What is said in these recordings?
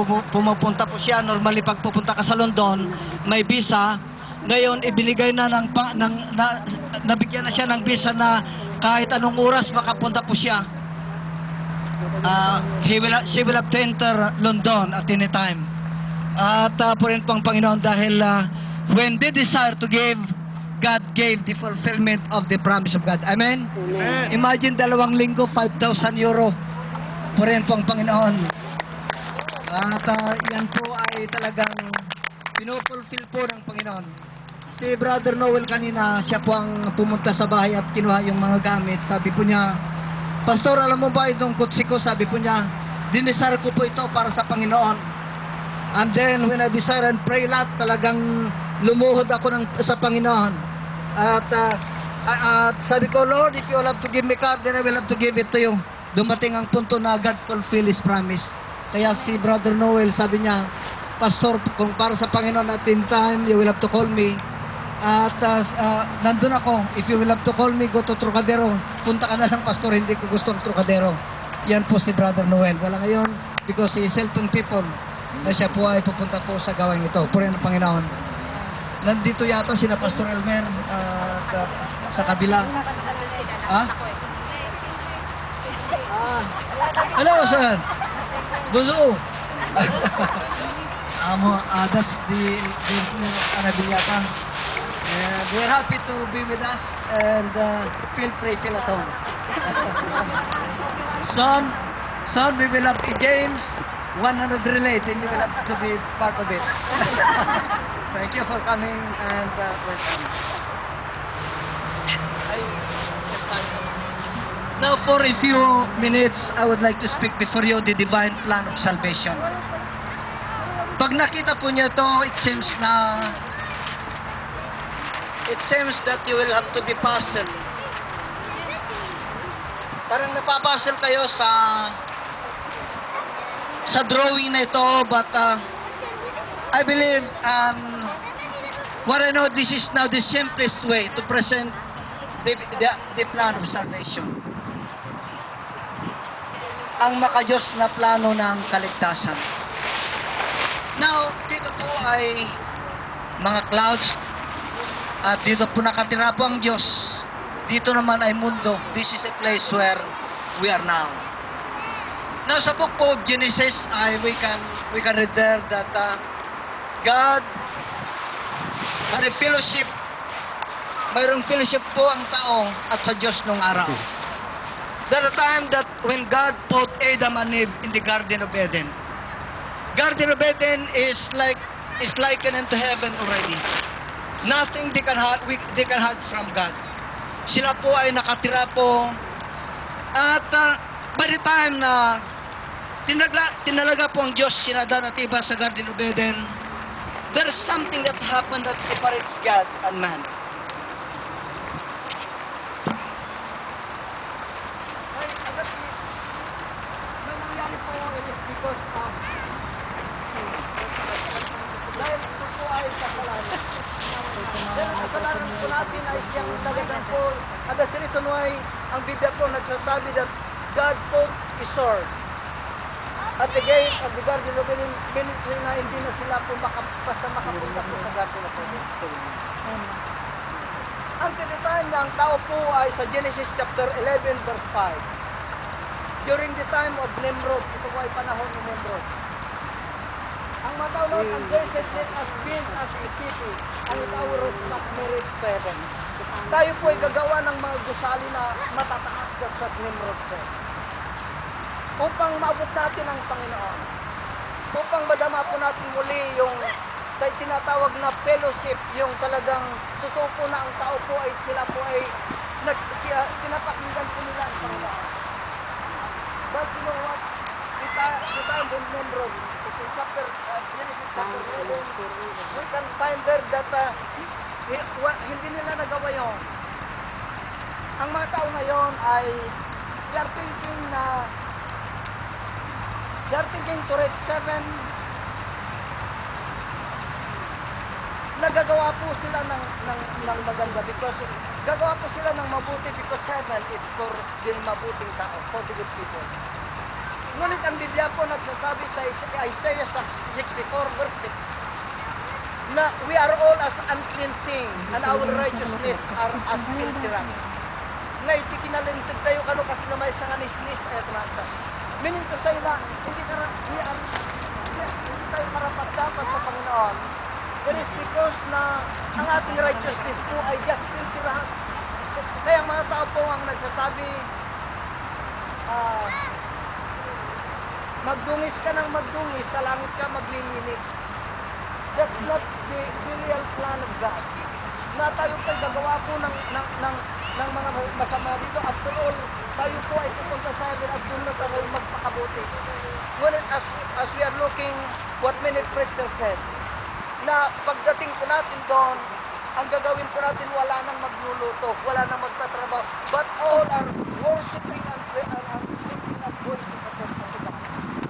pumupunta po siya. Normally, pag pupunta ka sa London, may visa. Ngayon, ibinigay na nabigyan na siya ng visa na kahit anong oras makapunta po siya. She will have to enter London at any time. At po rin pang Panginoon dahil when they desire to give, God gave the fulfillment of the promise of God. Amen? Amen. Imagine 2 linggo, 5,000 euro. Po rin pang Panginoon. At yan po ay talagang pinufulfill po ng Panginoon. Si Brother Noel kanina, siya po ang pumunta sa bahay at kinuha yung mga gamit. Sabi po niya, Pastor, alam mo ba itong kutsi ko? Sabi po niya, dinesire ko po ito para sa Panginoon. And then, when I desire and pray lahat, talagang lumuhod ako sa Panginoon. At sabi ko, Lord, if you will have to give me car, then I will have to give it to you. Dumating ang punto na God fulfill His promise. Kaya si Brother Noel, sabi niya, Pastor, kung para sa Panginoon at in time, you will have to call me. At nandun ako, if you will have to call me, go to Trocadero. Punta ka na lang, Pastor, hindi ko gusto ng Trocadero. Yan po si Brother Noel. Wala ngayon, because he is helping people, na siya po ay pupunta po sa gawang ito. Puri ng Panginoon. Nandito yata sina Pastor Elmer sa kabila. Hello, sir. Buzo. That's the Anabilyata. And we're happy to be with us and feel free, feel at home. Son, we will have games, 100 relays, and you will have to be part of it. Thank you for coming and welcome. Now, for a few minutes, I would like to speak before you the divine plan of salvation. Pag nakita po niyo ito, it seems that you will have to be puzzled. Parang napapuzzle kayo sa drawing na ito, but I believe what I know, this is now the simplest way to present the plan of salvation. Ang makajos na plano ng kaligtasan. Now, dito po ay mga clouds at dito po nakatira po ang Diyos. Dito naman ay mundo. This is a place where we are now. Now, sa book po of Genesis, we can read there that God had a fellowship. Mayroong fellowship po ang tao at sa Diyos nung araw. There a time that when God put Adam and Eve in the Garden of Eden. Garden of Eden is likened unto heaven already. Nothing they can hide from God. Sila po ay nakatira po. At by the time na tinalaga po ang Diyos sinadan at iba sa Garden of Eden, there is something that happened that separates God and man. Nangyayari po is because of dahil ito po ay kasalanan. Dahil ang kasalanan po natin ay siyang talagang po, at the reason why ang Biblia po nagsasabi that God put a sword at the gate of the Garden of Eden, na hindi na sila po basta makapunta po sa Garden of Eden. Ang tinatawag ng tao po ay sa Genesis chapter 11 verse 5. During the time of Nimrod, ito po ay panahon ni Nimrod. Ang matao noon, ang Genesis as built as a city, ang tower of not married to heaven. Tayo po ay gagawa ng mga gusali na matataas sa Nimrod po. Upang maabot natin ang Panginoon. Upang madama po natin muli yung sa tinatawag na fellowship, yung talagang totoo po na ang tao po ay sila po ay pinapakinggan po nila ang Panginoon. But you know what? The time of Nimrod, in chapter Genesis chapter 11, we can find there that hindi nila nagawa yun. Ang mga tao ngayon ay they are thinking to reach 7. Nagagawa po sila ng maganda because gagawa po sila ng mabuti because 7 is for the mabuting tao, for the good people. Ngunit ang Biblia po nagsasabi sa Isaiah sa 64 verse 6, na we are all as unclean thing, and our righteousness are as filthy rags. Nga iti kinalintid tayo kano kasi na may isang anisnis ayat nasa. Meaning to say na, hindi tayo marapat dapat sa Panginoon. It is because na ang ating righteousness po ay just filthy rags. Kaya ang mga tao po ang nagsasabi, magdungis ka ng magdungis, sa langit ka maglilinis. That's not the real plan of God. Na tayo po'y gagawa po ng mga masama dito. After all, tayo po ay pupunta sa heaven at doon na tayo magpakabuti. Ngunit as we are looking what many preachers said, na pagdating po natin doon, ang gagawin po natin, wala nang magluluto, wala nang magtatrabaho, but all are worshiping and lifting up voices of God.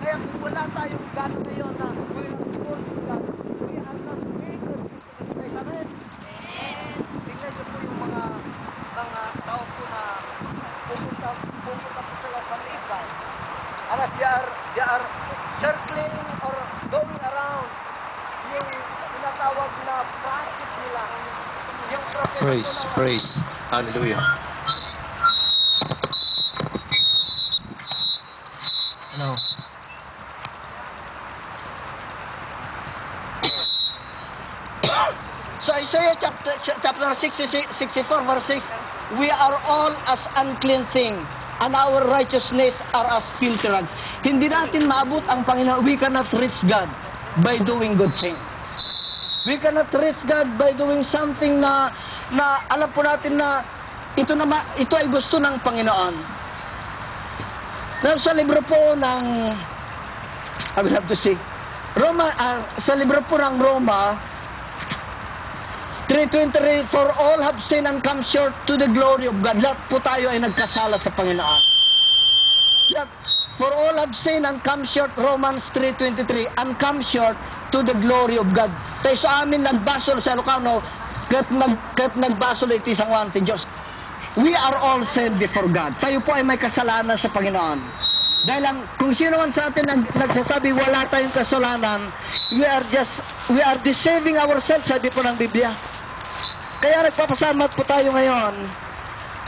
Kaya kung wala tayong gano'n ngayon na we are worship God, we are not created to say amen. Tingnan niyo po yung mga tao po na pupunta po sila sa Nepal. Alas, they are circling or going around yung tinatawag na practice nila. Yung Praise. Hallelujah. Hello. So Isaiah chapter 64 verse 6, we are all as unclean thing, and our righteousness are as filthy rags. Hindi natin maabot ang Panginoon. We cannot reach God by doing good things. We cannot reach God by doing something na alam po natin na ito ay gusto ng Panginoon. Sa libro po ng I will have to say sa libro po ng Roma 3:23, for all have sinned and come short to the glory of God. Lahat po tayo ay nagkasala sa Panginoon. For all have sinned and come short, Romans 3:23, and come short to the glory of God. Tayo sa amin nagbasol sa Ilocano, kahit nagbasol ito isang wanting Diyos. We are all sinned before God. Tayo po ay may kasalanan sa Panginoon. Dahil kung sino man sa atin ang nagsasabi wala tayong kasalanan, we are deceiving ourselves, sabi po ng Biblia. Kaya nagpapasalamat po tayo ngayon.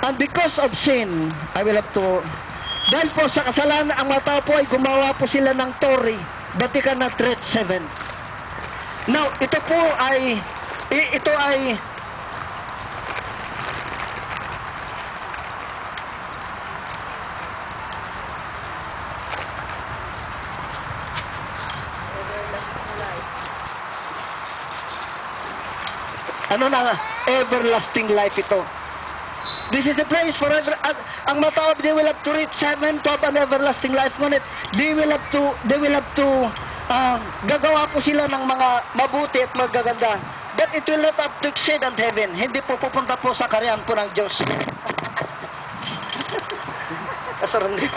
And because of sin, I will have to, dahil po sa kasalanan, ang mga tao po ay gumawa po sila ng Tory, but they cannot reach heaven. Now, ito ay everlasting life ito. This is a place forever. Ang matao, they will have to reach heaven to have an everlasting life. Ngunit, they will have to gagawa po sila ng mga mabuti at magaganda. But it will not have to exceed at heaven. Hindi po pupunta po sa karyan po ng Diyos. Kasaran din.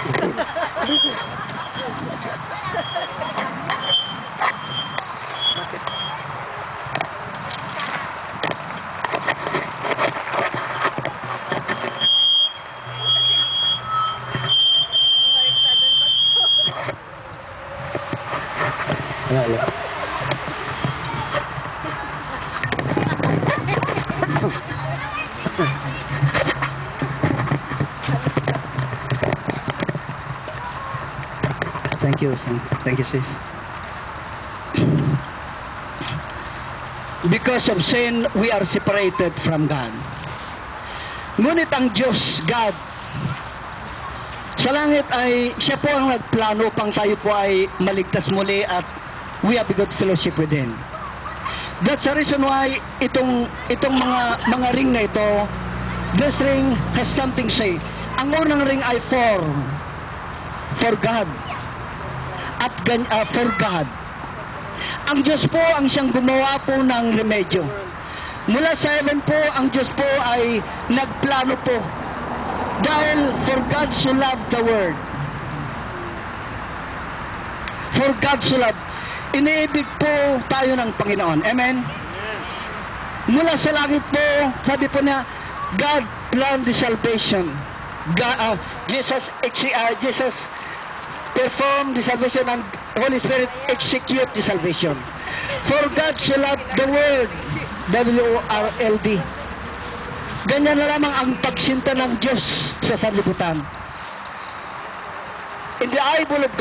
Thank you, sis. Because of sin, we are separated from God. Ngunit ang Diyos, God, sa langit ay siya po ang nagplano upang tayo po ay maligtas muli at we have a good fellowship with Him. That's the reason why itong mga ring na ito, this ring has something to say. Ang unang ring ay for God. At for God. Ang Diyos po ang siyang gumawa po ng remedyo. Mula sa heaven po, ang Diyos po ay nagplano po. Dahil for God so loved the world. For God so loved. Iniibig po tayo ng Panginoon. Amen? Mula sa langit po, sabi po niya, God planned the salvation. Jesus perform the salvation, and Holy Spirit execute the salvation. For God so loved the world, W-O-R-L-D. Ganyan na lamang ang pagsinta ng Diyos sa sanlibutan. In the eyeball of